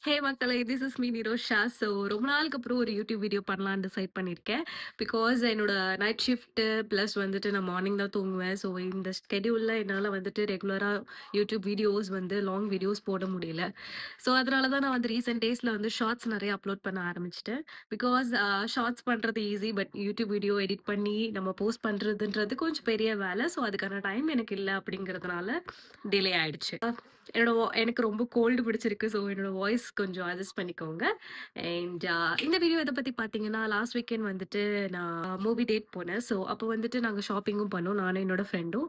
ஹே மக்களே! This is me Nirosha. So ரொம்ப நாளுக்கு அப்புறம் ஒரு யூடியூப் வீடியோ பண்ணலான்னு டிசைட் பண்ணியிருக்கேன். பிகாஸ் என்னோட நைட் ஷிஃப்ட்டு ப்ளஸ் வந்துட்டு நான் மார்னிங் தான் தூங்குவேன். ஸோ இந்த ஸ்கெட்யூல்ல என்னால வந்துட்டு ரெகுலரா யூடியூப் வீடியோஸ் வந்து லாங் வீடியோஸ் போட முடியல. ஸோ அதனால தான் நான் வந்து ரீசென்ட் டேஸ்ல வந்து ஷார்ட்ஸ் நெறைய அப்லோட் பண்ண ஆரம்பிச்சுட்டேன். பிகாஸ் ஷார்ட்ஸ் பண்றது easy. But YouTube video edit பண்ணி நம்ம போஸ்ட் பண்றதுன்றது கொஞ்சம் பெரிய வேலை. ஸோ அதுக்கான டைம் எனக்கு இல்ல அப்படிங்கிறதுனால டிலே ஆயிடுச்சு. எனக்கு ரொம்ப கோல்டு பிடிச்சிருக்கு. ஸோ என்னோட வாய்ஸ் கொஞ்சம் அட்ஜஸ்ட் பண்ணிக்கோங்க. அண்ட் இந்த வீடியோ எத பத்தி பார்த்தீங்கன்னா, லாஸ்ட் வீக்கெண்ட் வந்துட்டு நான் மூவி டேட் போனேன். ஸோ அப்போ வந்துட்டு நாங்க ஷாப்பிங்கும் பண்ணோம். நானும் என்னோட ஃப்ரெண்டும்.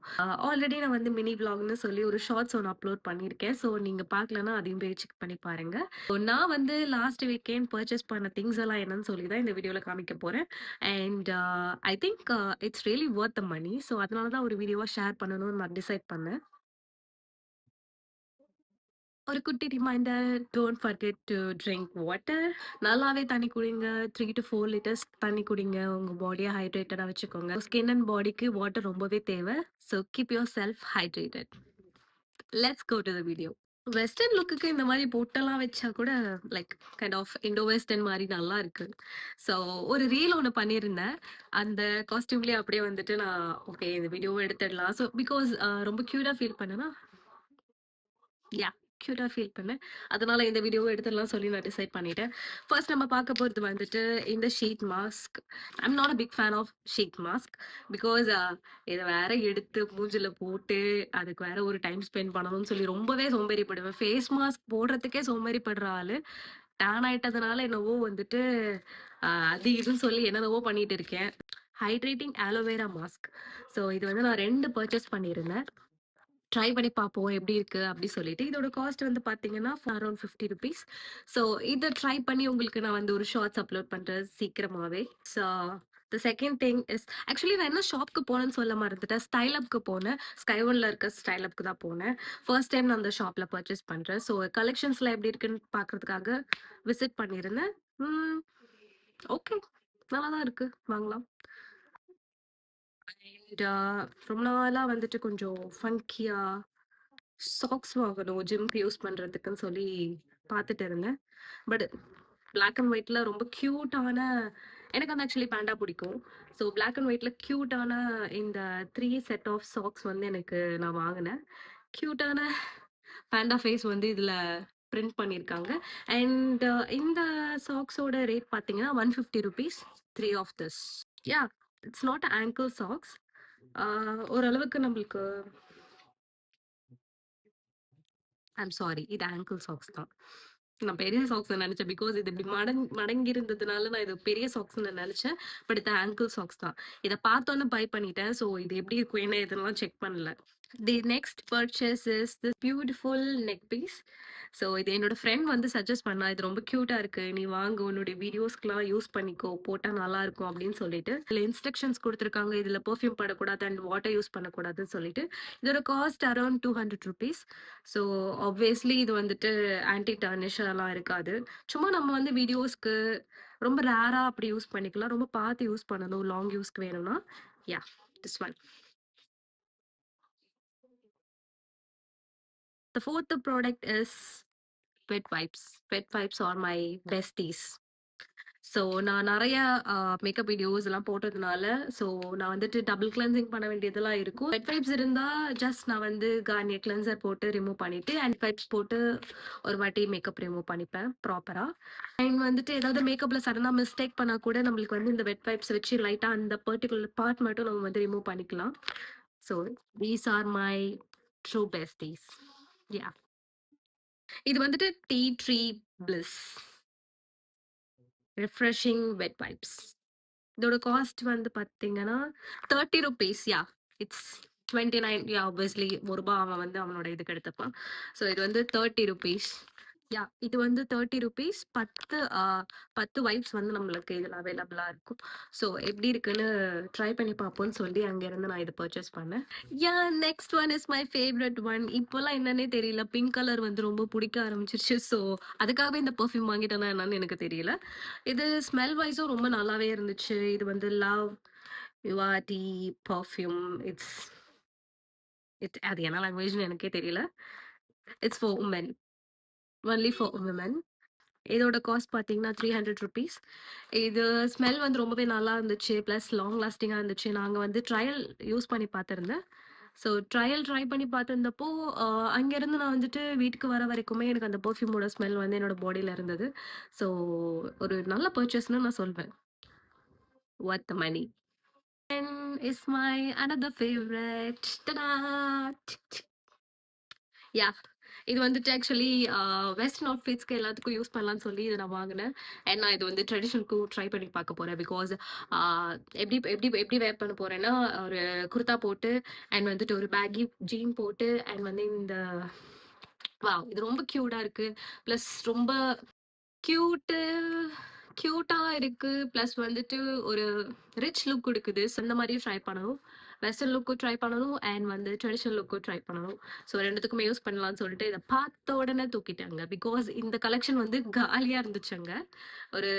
ஆல்ரெடி நான் வந்து மினி விளாக்ன்னு சொல்லி ஒரு ஷார்ட்ஸ் ஒண்ணு அப்லோட் பண்ணியிருக்கேன். ஸோ நீங்க பார்க்கலன்னா அதையும் போய் செக் பண்ணி பாருங்க. ஸோ நான் வந்து லாஸ்ட் வீக்கெண்ட் பர்ச்சேஸ் பண்ண திங்ஸ் எல்லாம் என்னன்னு சொல்லி தான் இந்த வீடியோல காமிக்க போறேன். And I think it's really Worth the money. So அதனால தான் ஒரு வீடியோவா ஷேர் பண்ணணும்னு நான் டிசைட் பண்ணேன். ஒரு குட்டி reminder, don't forget to drink water. நல்லாவே தண்ணி குடிங்க. 3 to 4 லிட்டர்ஸ் தண்ணி குடிங்க. உங்க பாடிய ஹைட்ரேட்டடா வச்சுக்கோங்க. ஸ்கின் அண்ட் பாடிக்கு வாட்டர் ரொம்பவே தேவை. So keep yourself hydrated. Let's go to the video. Western லுக்குக்கு இந்த மாரி பொட்டெல்லாம் வச்சா கூட like kind of Indo western மாரி நல்லா இருக்கு. ஸோ ஒரு ரீல் ஒண்ணு பண்ணியிருந்தேன். அந்த காஸ்டியூம்லயே அப்படியே வந்துட்டு நான் ஓகே இந்த வீடியோவ எடுத்துடலாம். ஸோ பிகாஸ் ரொம்ப கியூட்டா ஃபீல் பண்ணேனா யாஹ்! கியூட்டா ஃபீல் பண்ணேன். அதனால இந்த வீடியோவ எடுத்துடலாம் சொல்லி நான் டிசைட் பண்ணிட்டேன். ஃபர்ஸ்ட் நம்ம பார்க்க போறது வந்துட்டு இந்த sheet mask. I am not a big fan of sheet mask. Because இத வேற எடுத்து மூஞ்சில போட்டு, அதுக்கு வேற ஒரு டைம் ஸ்பெண்ட் பண்ணணும்னு சொல்லி ரொம்பவே சோம்பேறிப்படுவேன். ஃபேஸ் மாஸ்க் போடுறதுக்கே சோம்பேறிப்படுற ஆளு. டேன் ஆயிட்டதுனால என்னவோ வந்துட்டு அது இதுன்னு சொல்லி என்னென்னவோ பண்ணிட்டு இருக்கேன். Hydrating aloe vera mask. ஸோ இது வந்து நான் 2 பர்ச்சேஸ் பண்ணியிருந்தேன். ட்ரை பண்ணி பார்ப்போம் எப்படி இருக்கு அப்படி சொல்லிட்டு. இதோட காஸ்ட் வந்து பார்த்தீங்கன்னா, அரவுண்ட் ₹50. ஸோ இத ட்ரை பண்ணி உங்களுக்கு நான் வந்து ஒரு ஷார்ட்ஸ் அப்லோட் பண்றேன் சீக்கிரமாவே. So the second thing is actually நான் என்ன ஷாப்க்கு போனேன்னு சொல்ல மறந்துட்டேன். ஸ்டைல் அப்க்கு போனேன். ஸ்கை ஒன்ல இருக்க ஸ்டைல் அப்க்கு தான் போனேன். ஃபர்ஸ்ட் டைம் நான் அந்த ஷாப்ல பர்ச்சேஸ் பண்றேன். ஸோ கலெக்ஷன்ஸ்லாம் எப்படி இருக்குன்னு பார்க்கறதுக்காக விசிட் பண்ணியிருந்தேன். ம். ஓகே. நல்லா தான் இருக்கு. வாங்கலாம். அண்ட் ரொம்ப நாளா வந்துட்டு கொஞ்சம் ஃபன்கியா சாக்ஸ் வாங்கணும் ஜிம்க்கு யூஸ் பண்றதுக்குன்னு சொல்லி பார்த்துட்டு இருந்தேன். பட் பிளாக் அண்ட் ஒயிட்ல ரொம்ப கியூட்டான எனக்கு வந்து ஆக்சுவலி பேண்டா பிடிக்கும். ஸோ பிளாக் அண்ட் ஒயிட்ல கியூட்டான இந்த 3 செட் ஆஃப் சாக்ஸ் வந்து எனக்கு நான் வாங்கினேன். கியூட்டான பேண்டா ஃபேஸ் வந்து இதுல பிரிண்ட் பண்ணியிருக்காங்க. அண்ட் இந்த சாக்ஸோட ரேட் பார்த்தீங்கன்னா ₹150 3 of this. Yeah it's not ankle socks. ஓரளவுக்கு நம்மளுக்கு ஐம் சாரி. இது ஆங்கிள் சாக்ஸ் தான். நான் பெரிய சாக்ஸ்ன்னு நெனச்சேன். பிகாஸ் இது இப்டி மடங்கி இருந்ததுனால நான் இது பெரிய சாக்ஸ்ன்னு நெனச்சேன். பட் இது ஆங்கிள் சாக்ஸ் தான். இத பார்த்தோனே பை பண்ணிட்டேன். ஸோ இது எப்டி இருக்கும்? என்ன ஏதுன்னுலாம் செக் பண்ணல. The next purchase is this beautiful neck piece. So இது என்னோட ஃப்ரெண்ட் வந்து சஜெஸ்ட் பண்ணா. இது ரொம்ப கியூட்டா இருக்கு. நீ வாங்கு. உன்னுடைய வீடியோஸ்க்குலாம் யூஸ் பண்ணிக்கோ. போட்டா நல்லாருக்கும் அப்டின்னு சொல்லிட்டு. இதுல இன்ஸ்ட்ரக்ஷன்ஸ் குடுத்துருக்காங்க. இதுல பெர்ஃப்யூம் படக்கூடாது அண்ட் வாட்டர் யூஸ் பண்ணக்கூடாதுன்னு சொல்லிட்டு. இதோட காஸ்ட் அரவுண்ட் ₹200. ஸோ ஆப்வியஸ்லி இது வந்துட்டு ஆன்டி டர்னிஷ் அதெல்லாம் இருக்காது. சும்மா நம்ம வந்து வீடியோஸ்க்கு ரொம்ப ரேரா அப்படி யூஸ் பண்ணிக்கலாம். ரொம்ப பார்த்து யூஸ் பண்ணணும். லாங் யூஸ்க்கு வேணும்னா. Yeah! This one. The fourth product is wet wipes. Wet wipes are my besties. So நான் நெறைய மேக்கப் வீடியோஸ் எல்லாம் போட்டதுனால, ஸோ நான் வந்துட்டு டபுள் கிளென்சிங் பண்ண வேண்டியதெல்லாம் இருக்கும். வெட் வைப்ஸ் இருந்தா ஜஸ்ட் நான் வந்து கார்னியர் கிளென்சர் போட்டு ரிமூவ் பண்ணிட்டு, அண்ட் வைப்ஸ் போட்டு ஒரு வாட்டி மேக்கப் ரிமூவ் பண்ணிப்பேன் ப்ராப்பரா. அண்ட் வந்துட்டு ஏதாவது மேக்கப்ல சடனா மிஸ்டேக் பண்ணா கூட நம்மளுக்கு வந்து இந்த வெட் வைப்ஸ் வச்சு லைட்டா அந்த பர்ட்டிகுலர் பார்ட் மட்டும் நம்ம வந்து ரிமூவ் பண்ணிக்கலாம். So these are my true besties. Yeah! இது வந்துட்டு tea tree bliss refreshing wet wipes. இதோட காஸ்ட் வந்து பார்த்தீங்கன்னா, ₹30. யாஹ்! இட்ஸ் 29. யாஹ்! ஆப்வியஸ்லி ரூ. 1 அவன் வந்து அவனோட இதுக்கு எடுத்துப்பான். ஸோ இது வந்து ₹30. யாஹ்! இது வந்து ₹30. 10 வைப்ஸ் வந்து நம்மளுக்கு இதுல அவைலபிளா இருக்கும். ஸோ எப்படி இருக்குன்னு ட்ரை பண்ணி பார்ப்போம்ன்னு சொல்லி அங்கேருந்து நான் இத பர்ச்சேஸ் பண்ணேன். Next one is my favourite one. இப்போலாம் என்னன்னே தெரியல. பிங்க் கலர் வந்து ரொம்ப புடிக்க ஆரம்பிச்சுருச்சு. ஸோ அதுக்காகவே இந்த பெர்ஃப்யூம் வாங்கிட்டேனா என்னன்னு எனக்கு தெரியல. இது ஸ்மெல் வைஸும் ரொம்ப நல்லாவே இருந்துச்சு. இது வந்து லவ் யுவாடி பெர்ஃப்யூம். அது என்ன லாங்குவேஜ்ன்னு எனக்கே தெரியல. It's for woman. Only for women. இதோட காஸ்ட் பார்த்தீங்கன்னா ₹300. இது ஸ்மெல் வந்து ரொம்பவே நல்லா இருந்துச்சு. பிளஸ் லாங் லாஸ்டிங்கா இருந்துச்சு. நாங்க வந்து ட்ரையல் யூஸ் பண்ணி பார்த்திருந்தேன். ஸோ ட்ரையல் ட்ரை பண்ணி பார்த்திருந்தப்போ, அங்கேருந்து நான் வந்துட்டு வீட்டுக்கு வர வரைக்குமே எனக்கு அந்த பெர்ஃப்யூமோட ஸ்மெல் வந்து என்னோட பாடியில இருந்தது. ஸோ ஒரு நல்ல பர்ச்சேஸ்ன்னு நான் சொல்வேன். Worth the money. And is my another favorite. Ta-da! Yeah! இது வந்துட்டு ஆக்சுவலி வெஸ்டர்ன் அவுட்ஃபிட்ஸ்க்கு எல்லாத்துக்கும் யூஸ் பண்ணலான்னு சொல்லி இத நான் வாங்குனேன். அண்ட் நான் இது வந்து ட்ரெடிஷனலுக்கும் ட்ரை பண்ணி பார்க்க போறேன். பிகாஸ் ஆ எப்படி எப்படி எப்படி வேர் பண்ண போறேன்னா, ஒரு குர்தா போட்டு அண்ட் வந்துட்டு ஒரு பேக்கி ஜீன் போட்டு அண்ட் வந்து இந்த வாவ்! இது ரொம்ப கியூட்டா இருக்கு. பிளஸ் ரொம்ப கியூட்டு கியூட்டா இருக்கு. பிளஸ் வந்துட்டு ஒரு ரிச் லுக் குடுக்குது. ஸோ இந்த மாரியும் ட்ரை பண்ணணும். வெஸ்டர்ன் லுக்கும் ட்ரை பண்ணணும். அண்ட் வந்து ட்ரெடிஷனல் லுக்கும் ட்ரை பண்ணணும். ஸோ 2த்துக்குமே யூஸ் பண்ணலான்னு சொல்லிட்டு இத பார்த்த உடனே தூக்கிட்டேங்க. பிகாஸ் இந்த கலெக்ஷன் வந்து காலியா இருந்துச்சு அங்க. ஒரு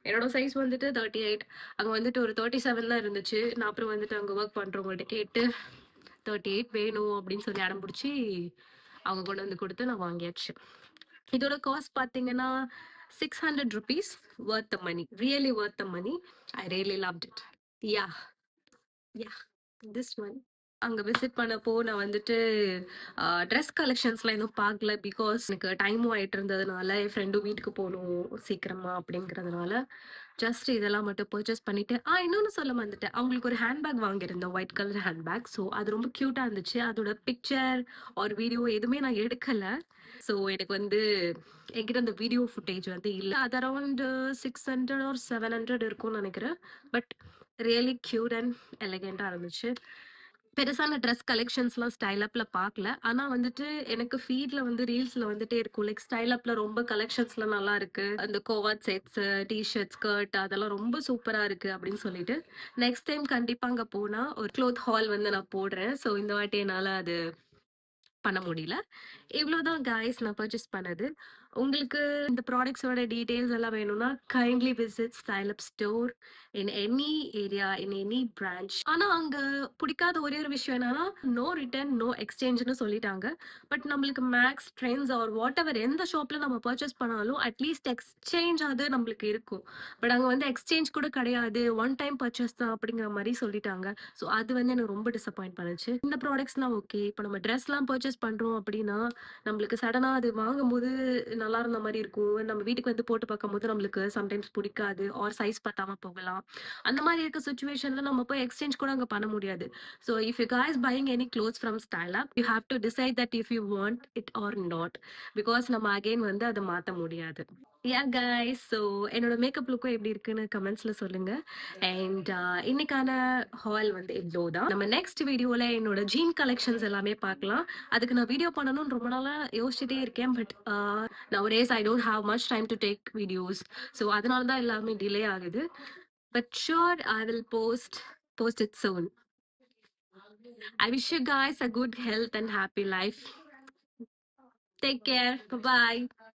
என்னோட சைஸ் வந்துட்டு 38. அங்க வந்துட்டு ஒரு 37 தான் இருந்துச்சு. நான் அப்புறம் வந்துட்டு அங்க வொர்க் பண்றவங்கள்ட்ட கேட்டு 38 வேணும் அப்படின்னு சொல்லி அடம் புடிச்சு, அவங்க கொண்டு வந்து குடுத்து நான் வாங்கியாச்சு. இதோட காஸ்ட் பார்த்தீங்கன்னா ₹600. Worth the money. Really Worth the money. I really loved it. Yeah! Yeah! This one. அங்க விசிட் பண்ணப்போ நான் வந்துட்டு ட்ரெஸ் கலெக்ஷன்ஸ்லாம் எதுவும் பார்க்கல. பிகாஸ் எனக்கு டைமும் ஆயிட்டு இருந்ததுனால, என் ஃப்ரெண்டும் வீட்டுக்கு போணும் சீக்கிரமா அப்படிங்கிறதுனால, ஜஸ்ட் இதெல்லாம் மட்டும் பர்ச்சேஸ் பண்ணிட்டு இன்னொன்னு சொல்ல மறந்துட்டேன். அவங்களுக்கு ஒரு ஹேண்ட் பேக் வாங்கியிருந்தேன். White colour hand bag. So அது ரொம்ப கியூட்டா இருந்துச்சு. அதோட பிக்சர் ஆர் வீடியோ எதுவுமே நான் எடுக்கல. ஸோ எனக்கு வந்து என்கிட்ட அந்த வீடியோ ஃபுட்டேஜ் வந்து இல்ல. அது அரவுண்ட் 600 ஆர் 700 இருக்கும்னு நெனைக்கிறேன். பட் ரியலி கியூட் அண்ட் எலகன்ட்டா இருந்துச்சு. பெருசா நான் ட்ரெஸ் கலெக்ஷன்ஸ்லாம் ஸ்டைல் அப்ல பார்க்கல. ஆனா வந்துட்டு எனக்கு ஃபீட்ல வந்து ரீல்ஸ்ல வந்துட்டே இருக்கும். லைக் ஸ்டைல் அப்ல ரொம்ப கலெக்ஷன்ஸ்லாம் நல்லா இருக்கு. அந்த கோவாட் செட்ஸ், டீ ஷர்ட், ஸ்கர்ட் அதெல்லாம் ரொம்ப சூப்பரா இருக்கு அப்படின்னு சொல்லிட்டு, நெக்ஸ்ட் டைம் கண்டிப்பா அங்க போனா ஒரு க்ளாத் ஹால் வந்து நான் போடுறேன். ஸோ இந்த வாட்டி என்னால அது பண்ண முடியல. இவ்வளோதான் காய்ஸ் நான் பர்ச்சேஸ் பண்ணது. உங்களுக்கு இந்த ப்ராடக்ட்ஸோட டீட்டெயில்ஸ் எல்லாம் வேணும்னா, kindly visit style up store in any area, in any branch. ஆனா அங்க பிடிக்காத ஒரே ஒரு விஷயம் என்னன்னா, நோ ரிட்டர்ன், நோ எக்ஸ்சேஞ்சுன்னு சொல்லிட்டாங்க. பட் நம்மளுக்கு மேக்ஸ், ட்ரெண்ட்ஸ் ஆர் வாட்டெவர் எந்த ஷாப்ல நம்ம பர்ச்சேஸ் பண்ணாலும் அட்லீஸ்ட் எக்ஸ்சேஞ்ச் ஆவது நம்மளுக்கு இருக்கும். பட் அங்க வந்து எக்ஸ்சேஞ்ச் கூட கிடையாது. ஒன் டைம் பர்ச்சேஸ் தான் அப்படிங்கிற மாரி சொல்லிட்டாங்க. ஸோ அது வந்து எனக்கு ரொம்ப டிசப்பாயிண்ட் பண்ணுச்சு. இந்த ப்ராடக்ட்ஸ்லாம் ஓகே. இப்ப நம்ம ட்ரெஸ்லாம் பர்ச்சேஸ் பண்றோம் அப்படின்னா, நம்மளுக்கு சடனா அது வாங்கும்போது நல்லா இருந்த மாரி இருக்கும். நம்ம வீட்டுக்கு வந்து போட்டு பார்க்கும்போது நம்மளுக்கு சம்டைம்ஸ் பிடிக்காது. ஆர் சைஸ் பத்தாம போகலாம். அந்த மாரி இருக்க சிச்சுவேஷன்ல நம்ம போய் எக்ஸ்சேஞ்ச் கூட அங்க பண்ண முடியாது. So if you guys buying any clothes from style up, you have to decide that if you want it or not. Because நம்ம அகைன் வந்து அத மாத்த முடியாது. காய்ஸ், ஸோ என்னோட மேக்கப் லுக்கும் எப்படி இருக்குன்னு கமெண்ட்ஸ்ல சொல்லுங்க. அண்ட் இன்னைக்கான ஹால் வந்து இவ்வளோதான். நம்ம நெக்ஸ்ட் வீடியோல என்னோட ஜீன் கலெக்ஷன்ஸ் எல்லாமே பார்க்கலாம். அதுக்கு நான் வீடியோ பண்ணணும்னு ரொம்ப நாளா யோசிச்சுட்டே இருக்கேன். But nowadays I don't have much time to take videos. So அதனால தான் எல்லாமே டிலே ஆகுது. But sure I will post it soon. I wish you guys a good health and happy life. Take care. Bye bye.